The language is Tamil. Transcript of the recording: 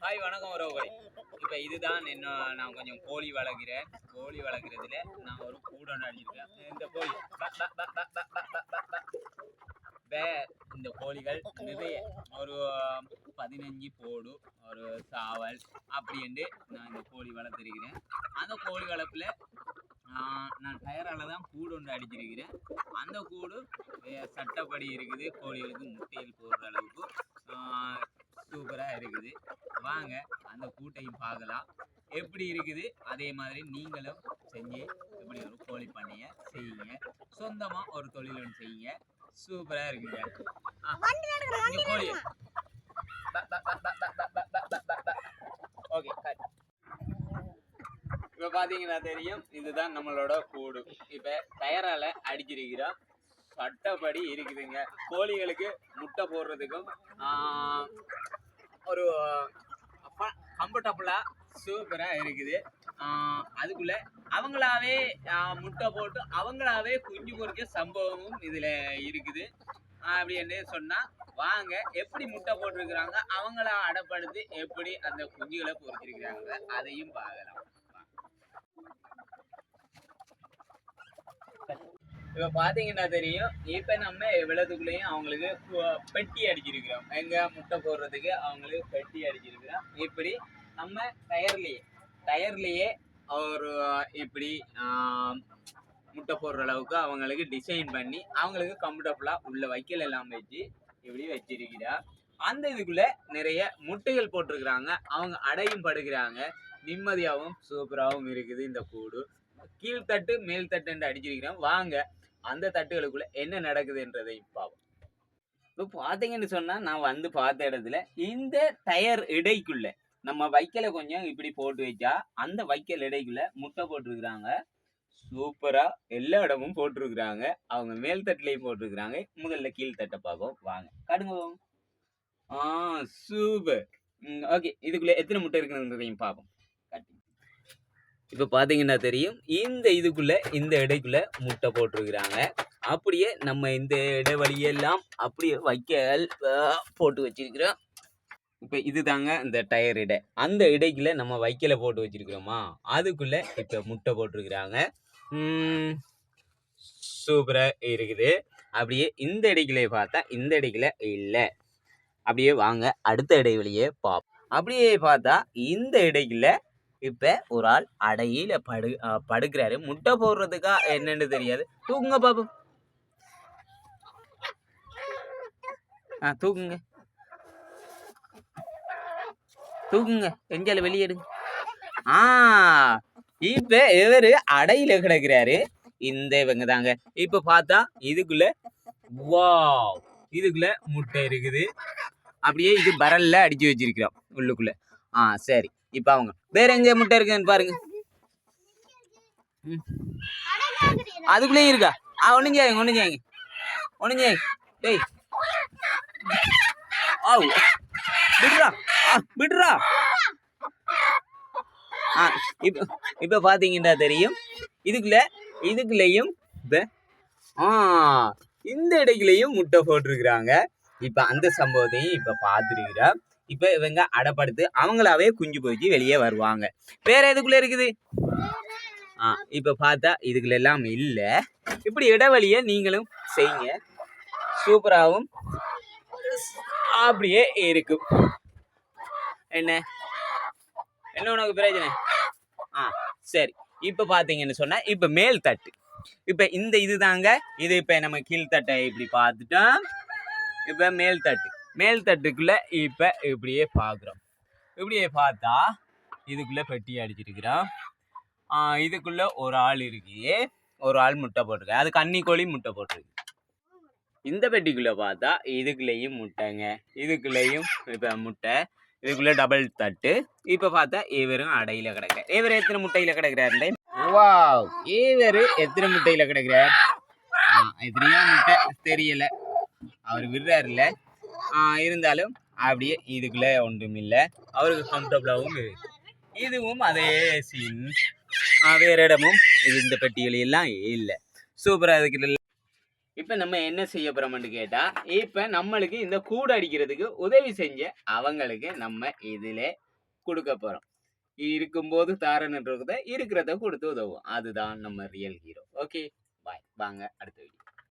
ஹாய் வணக்கம் உறவுகளே. இப்போ இதுதான் நான் கொஞ்சம் கோழி வளர்க்கிறேன். கோழி வளர்க்குறதுல நான் ஒரு கூடு ஒன்று அடிச்சிருக்கேன். இந்த கோழி வே இந்த கோழிகள் நிறைய ஒரு 15 போடு ஒரு சாவல் அப்படின்ட்டு நான் இந்த கோழி வளர்த்துருக்கிறேன். அந்த கோழி வளர்ப்பில் நான் டயரால் தான் கூடு ஒன்று அடிச்சிருக்கிறேன். அந்த கூடு சட்டப்படி இருக்குது. கோழிகளுக்கு முட்டையில் போடுற அளவுக்கு சூப்பராக இருக்குது. வாங்க அந்த கூட்டையும் பார்க்கலாம் எப்படி இருக்குது. அதே மாதிரி நீங்களும் செஞ்சு இப்படி ஒரு கோழி பண்ணைய செய்யுங்க. சொந்தமா ஒரு தொழில் ஒன்று செய்யுங்க. சூப்பரா இருக்குங்க. கோழி ஓகே. இப்ப பாத்தீங்கன்னா தெரியும், இதுதான் நம்மளோட கூடு. இப்ப டயரால அடிச்சிருக்கிறோம். சட்டப்படி இருக்குதுங்க. கோழிகளுக்கு முட்டை போடுறதுக்கும் ஒரு கம்ஃபர்டபுளா சூப்பரா இருக்குது. அதுக்குள்ள அவங்களாவே முட்டை போட்டு அவங்களாவே குஞ்சு பொறிக்க சம்பவமும் இதுல இருக்குது. அப்படின்னு சொன்னா வாங்க எப்படி முட்டை போட்டிருக்கிறாங்க, அவங்கள அடப்படுத்தி எப்படி அந்த குஞ்சுகளை பொறிச்சிருக்கிறாங்க அதையும் பார்க்கலாம். இப்ப பாத்தீங்கன்னா தெரியும், இப்ப நம்ம எவ்வளவுக்குள்ளேயும் அவங்களுக்கு பெட்டி அடிச்சிருக்கிறோம். எங்க முட்டை போடுறதுக்கு அவங்களுக்கு பெட்டி அடிச்சிருக்கிறோம். இப்படி நம்ம டயர்லயே ஒரு இப்படி முட்டை போடுற அளவுக்கு அவங்களுக்கு டிசைன் பண்ணி அவங்களுக்கு கம்ஃபர்டபுளா உள்ள வைக்கல் எல்லாம் வச்சு இப்படி வச்சிருக்கிறா. அந்த இதுக்குள்ள நிறைய முட்டைகள் போட்டிருக்கிறாங்க. அவங்க அடையும் படுக்கிறாங்க. நிம்மதியாகவும் சூப்பராகவும் இருக்குது இந்த கூடு. கீழ்த்தட்டு மேல் தட்டு அடிச்சிருக்கிறோம். வாங்க அந்த தட்டுகளுக்குள்ள என்ன நடக்குதுன்றதை பார்ப்போம். இப்போ பார்த்தீங்கன்னு சொன்னா, நான் வந்து பார்த்த இடத்துல இந்த டயர் இடைக்குள்ள நம்ம வைக்கல கொஞ்சம் இப்படி போட்டு வச்சா அந்த வைக்கல் இடைக்குள்ள முட்டை போட்டிருக்கிறாங்க. சூப்பரா எல்லா இடமும் போட்டிருக்கிறாங்க. அவங்க மேல் தட்டுலையும் போட்டிருக்கிறாங்க. முதல்ல கீழ்த்தட்டை பார்ப்போம் வாங்க. கடுங்க சூப்பர். ஓகே, இதுக்குள்ள எத்தனை முட்டை இருக்குன்றதையும் பார்ப்போம். இப்ப பாத்தீங்கன்னா தெரியும், இந்த இதுக்குள்ள இந்த இடைக்குள்ள முட்டை போட்டிருக்கிறாங்க. அப்படியே நம்ம இந்த இடைவெளியெல்லாம் அப்படியே வைக்கல் போட்டு வச்சிருக்கிறோம். இப்ப இது தாங்க இந்த டயர் இடை. அந்த இடைக்குள்ள நம்ம வைக்கல போட்டு வச்சிருக்கிறோமா, அதுக்குள்ள இப்ப முட்டை போட்டிருக்கிறாங்க. சூப்பரா இருக்குது. அப்படியே இந்த இடைக்குள்ளே பார்த்தா இந்த இடைக்குள்ள இல்லை. அப்படியே வாங்க அடுத்த இடைவெளியே பார்ப்போம். அப்படியே பார்த்தா இந்த இடைக்குள்ள இப்ப ஒரு ஆள் அடையில படுக்கிறாரு. முட்டை போடுறதுக்கா என்னன்னு தெரியாது. தூக்குங்க பாப்போம். தூக்குங்க தூக்குங்க, எஞ்சால வெளியேடுங்க. இப்ப இவரு அடையில கிடக்குறாரு. இந்த இவங்க தாங்க. இப்ப பார்த்தா இதுக்குள்ள இதுக்குள்ள முட்டை இருக்குது. அப்படியே இது பரல்ல அடிச்சு வச்சிருக்கிறோம் உள்ளுக்குள்ள. சரி, இப்ப அவங்க வேற எங்க முட்டை இருக்குன்னு பாருங்க. அதுக்குள்ளேயும் இருக்கா? ஒண்ணுஞ்சாங்க டேய் விடுறா. இப்ப பாத்தீங்கன்னா தெரியும், இதுக்குள்ளேயும் இந்த இடைக்குள்ளேயும் முட்டை போட்டிருக்கிறாங்க. இப்ப அந்த சம்பவத்தையும் இப்ப பாத்துருக்கிறா. இப்ப இவங்க அடப்படுத்து அவங்களாவே குஞ்சு போச்சு வெளியே வருவாங்க. வேற எதுக்குள்ள இருக்குது? இப்ப பார்த்தா இதுக்குள்ள எல்லாம் இல்ல. இப்படி இடைவெளிய நீங்களும் செய்யுங்க. சூப்பராகவும் அப்படியே இருக்கும். என்ன உனக்கு பிரச்சனை? சரி, இப்ப பாத்தீங்கன்னு சொன்னா இப்ப மேல் தட்டு. இப்ப இந்த இதுதாங்க இது. இப்ப நம்ம கீழ்த்தட்டை இப்படி பார்த்துட்டோம். இப்ப மேல் தட்டுக்குள்ள இப்ப இப்படியே பாக்குறோம். இப்படியே பார்த்தா இதுக்குள்ள பெட்டி அடிச்சிருக்கிறோம். இதுக்குள்ள ஒரு ஆள் இருக்கு. ஒரு ஆள் முட்டை போட்டிருக்க. அது கன்னிக்கோழி முட்டை போட்டிருக்கு. இந்த பெட்டிக்குள்ள பார்த்தா இதுக்குள்ளேயும் முட்டைங்க. இதுக்குள்ளேயும் இப்ப முட்டை. இதுக்குள்ள டபுள் தட்டு. இப்ப பார்த்தா இவரும் அடையில கிடக்க. இவர் எத்தனை முட்டையில கிடக்குறாரு? இவரு எத்தனை முட்டையில கிடக்குறார்? எத்தனையோ முட்டை தெரியல, அவர் விடுறாருல. இருந்தாலும் அப்படியே இதுக்குள்ள ஒன்றும் இல்லை. அவருக்கு கம்ஃபர்டபுளாகவும் இருக்கு. இதுவும் அதே சீன். வேற இடமும் இந்த பெட்டிகள் எல்லாம் இல்லை. சூப்பரா இருக்கு. இப்ப நம்ம என்ன செய்ய போறோம்னு கேட்டா, இப்ப நம்மளுக்கு இந்த கூடு அடிக்கிறதுக்கு உதவி செஞ்ச அவங்களுக்கு நம்ம இதுல கொடுக்க போறோம். இருக்கும்போது தாரன்றத இருக்கிறத கொடுத்து உதவும். அதுதான் நம்ம ரியல் ஹீரோ. Okay bye. வாங்க அடுத்த வீடியோ.